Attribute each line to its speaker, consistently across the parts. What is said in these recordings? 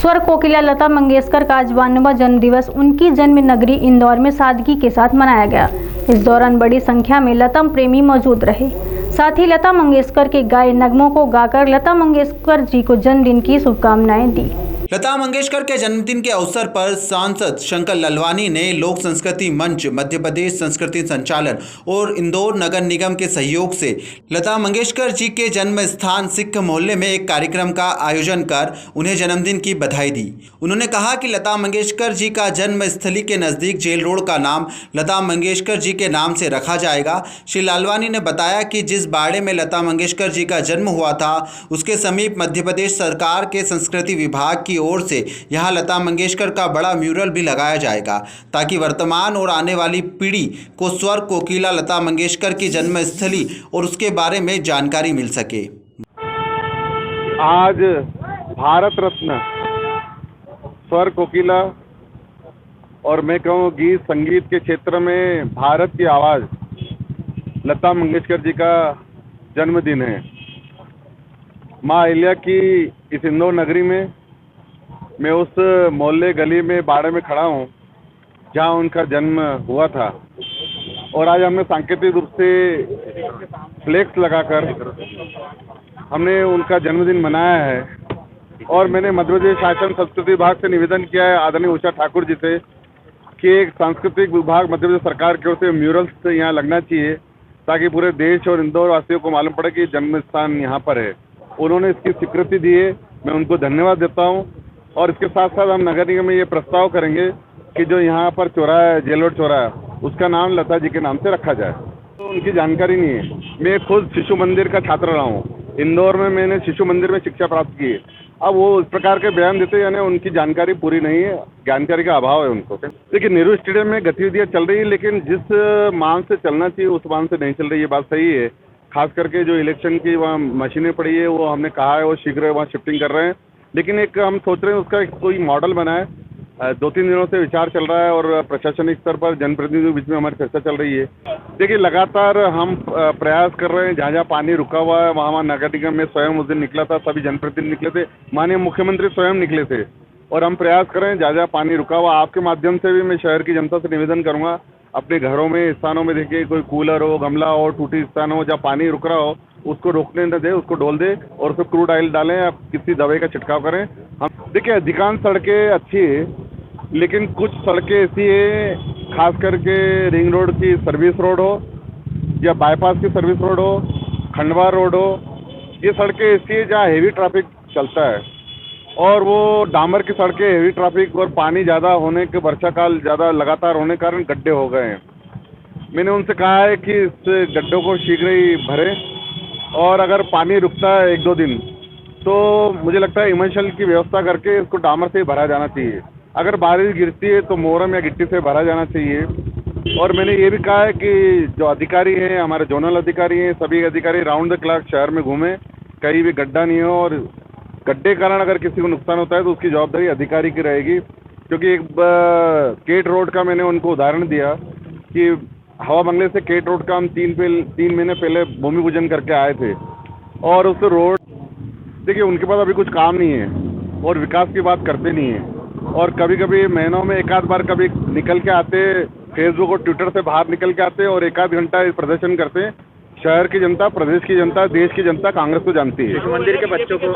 Speaker 1: स्वर कोकिला लता मंगेशकर का आज 92वां जन्म दिवस उनकी जन्म नगरी इंदौर में सादगी के साथ मनाया गया। इस दौरान बड़ी संख्या में लता प्रेमी मौजूद रहे। साथ ही लता मंगेशकर के गाए नगमों को गाकर लता मंगेशकर जी को जन्मदिन की शुभकामनाएं दी।
Speaker 2: लता मंगेशकर के जन्मदिन के अवसर पर सांसद शंकर ललवानी ने लोक संस्कृति मंच, मध्य प्रदेश संस्कृति संचालन और इंदौर नगर निगम के सहयोग से लता मंगेशकर जी के जन्म स्थान सिख मोहल्ले में एक कार्यक्रम का आयोजन कर उन्हें जन्मदिन की बधाई दी। उन्होंने कहा कि लता मंगेशकर जी का जन्म स्थली के नज़दीक जेल रोड का नाम लता मंगेशकर जी के नाम से रखा जाएगा। श्री लालवानी ने बताया कि जिस बाड़े में लता मंगेशकर जी का जन्म हुआ था उसके समीप मध्य प्रदेश सरकार के संस्कृति विभाग की ओर से यहां लता मंगेशकर का बड़ा म्यूरल भी लगाया जाएगा ताकि वर्तमान और आने वाली पीढ़ी को स्वर कोकिला लता मंगेशकर की जन्मस्थली और उसके बारे में जानकारी मिल सके।
Speaker 3: आज भारत रत्न स्वर कोकिला और मैं कहूँ गीत संगीत के क्षेत्र में भारत की आवाज़ लता मंगेशकर जी का जन्मदिन है। माँ अहिल्या की इस इंदौर नगरी में मैं उस मोहल्ले गली में बाड़े में खड़ा हूँ जहाँ उनका जन्म हुआ था और आज हमने सांकेतिक रूप से फ्लेक्स लगाकर हमने उनका जन्मदिन मनाया है। और मैंने मध्य प्रदेश शासन संस्कृति विभाग से निवेदन किया है आदरणीय उषा ठाकुर जी से कि एक सांस्कृतिक विभाग मध्य प्रदेश सरकार की ओर से म्यूरल्स यहाँ लगना चाहिए ताकि पूरे देश और इंदौर वासियों को मालूम पड़े कि जन्म स्थान यहाँ पर है। उन्होंने इसकी स्वीकृति दी है, मैं उनको धन्यवाद देता हूँ। और इसके साथ साथ हम नगर निगम में ये प्रस्ताव करेंगे कि जो यहाँ पर चौराहा है, जेल रोड चौराहा, उसका नाम लता जी के नाम से रखा जाए। तो उनकी जानकारी नहीं है। मैं खुद शिशु मंदिर का छात्र रहा हूँ। इंदौर में मैंने शिशु मंदिर में शिक्षा प्राप्त की है। अब वो इस प्रकार के बयान देते यानी उनकी जानकारी पूरी नहीं है, जानकारी का अभाव है उनको। देखिए नेहरू स्टेडियम में गतिविधियाँ चल रही है लेकिन जिस मान से चलना चाहिए उस मान से नहीं चल रही, ये बात सही है। खास करके जो इलेक्शन की वहाँ मशीनें पड़ी है वो हमने कहा है वो शीघ्र वहाँ शिफ्टिंग कर रहे हैं, लेकिन एक हम सोच रहे हैं उसका एक कोई मॉडल बनाए। 2-3 दिनों से विचार चल रहा है और प्रशासनिक स्तर पर जनप्रतिनिधियों के बीच में हमारी चर्चा चल रही है। देखिए लगातार हम प्रयास कर रहे हैं, जहाँ जहाँ पानी रुका हुआ है वहाँ नगर निगम में स्वयं उस दिन निकला था, सभी जनप्रतिनिधि निकले थे, माननीय मुख्यमंत्री स्वयं निकले थे और हम प्रयास कर रहे हैं जहाँ जहाँ पानी रुका हुआ। आपके माध्यम से भी मैं शहर की जनता से निवेदन करूँगा अपने घरों में स्थानों में देखिए कोई कूलर हो, गमला हो, टूटी स्थान हो जहाँ पानी रुक रहा हो उसको रोकने न दे, उसको डोल दे और उसको क्रूड ऑयल डालें या किसी दवाई का छिड़काव करें। हम देखिए अधिकांश सड़कें अच्छी है लेकिन कुछ सड़कें ऐसी है, खास करके रिंग रोड की सर्विस रोड हो या बाईपास की सर्विस रोड हो, खंडवा रोड हो, ये सड़कें ऐसी है जहाँ हेवी ट्रैफिक चलता है और वो डामर की सड़कें हेवी ट्रैफिक और पानी ज़्यादा होने के वर्षा काल ज़्यादा लगातार होने के कारण गड्ढे हो गए हैं। मैंने उनसे कहा है कि इस गड्ढों को शीघ्र ही भरें और अगर पानी रुकता है 1-2 दिन तो मुझे लगता है इमर्शल की व्यवस्था करके इसको डामर से ही भरा जाना चाहिए। अगर बारिश गिरती है तो मोरम या गिट्टी से भरा जाना चाहिए। और मैंने ये भी कहा है कि जो अधिकारी हैं, हमारे जोनल अधिकारी हैं, सभी अधिकारी राउंड द क्लॉक शहर में घूमें, कहीं भी गड्ढा नहीं हो और गड्ढे के कारण अगर किसी को नुकसान होता है तो उसकी जवाबदारी अधिकारी की रहेगी। क्योंकि एक केट रोड का मैंने उनको उदाहरण दिया कि हवा बंगले से केट रोड का हम 3 महीने पहले भूमि पूजन करके आए थे और उस रोड देखिए उनके पास अभी कुछ काम नहीं है और विकास की बात करते नहीं है और कभी कभी महीनों में एक आध बार कभी निकल के आते, फेसबुक और ट्विटर से बाहर निकल के आते और 1 आध घंटा प्रदर्शन करते। शहर की जनता, प्रदेश की जनता, देश की जनता कांग्रेस को जानती है। मंदिर के बच्चों को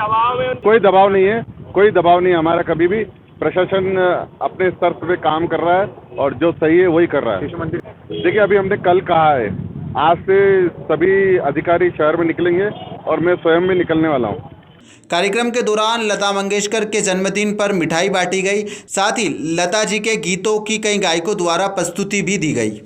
Speaker 3: कोई दबाव नहीं है, कोई दबाव नहीं है हमारा कभी भी। प्रशासन अपने स्तर पे काम कर रहा है और जो सही है वही कर रहा है। देखिए अभी हमने कल कहा है, आज से सभी अधिकारी शहर में निकलेंगे और मैं स्वयं भी निकलने वाला हूँ।
Speaker 2: कार्यक्रम के दौरान लता मंगेशकर के जन्मदिन पर मिठाई बांटी गई, साथ ही लता जी के गीतों की कई गायकों द्वारा प्रस्तुति भी दी गई।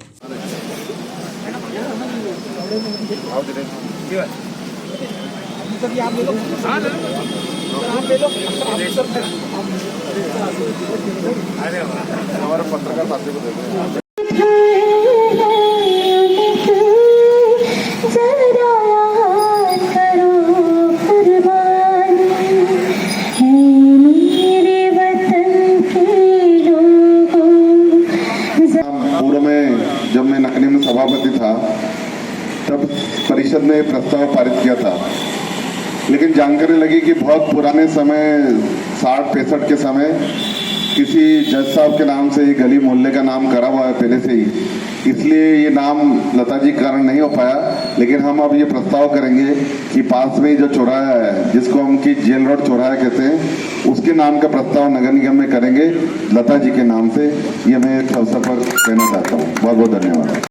Speaker 3: हमारे पत्रकार साथियों को देते पूर्व में जब मैं नकली में सभापति था तब परिषद ने प्रस्ताव पारित किया था
Speaker 4: लेकिन जानकारी लगी कि बहुत पुराने समय 60-65 के समय किसी जज साहब के नाम से ये गली मोहल्ले का नाम करा हुआ है पहले से ही, इसलिए ये नाम लता जी के कारण नहीं हो पाया। लेकिन हम अब ये प्रस्ताव करेंगे कि पास में ही जो चौराहा है जिसको हम की जेल रोड चौराहा कहते हैं, उसके नाम का प्रस्ताव नगर निगम में करेंगे लता जी के नाम से। ये मैं इस अवसर पर कहना चाहता हूँ। बहुत बहुत धन्यवाद।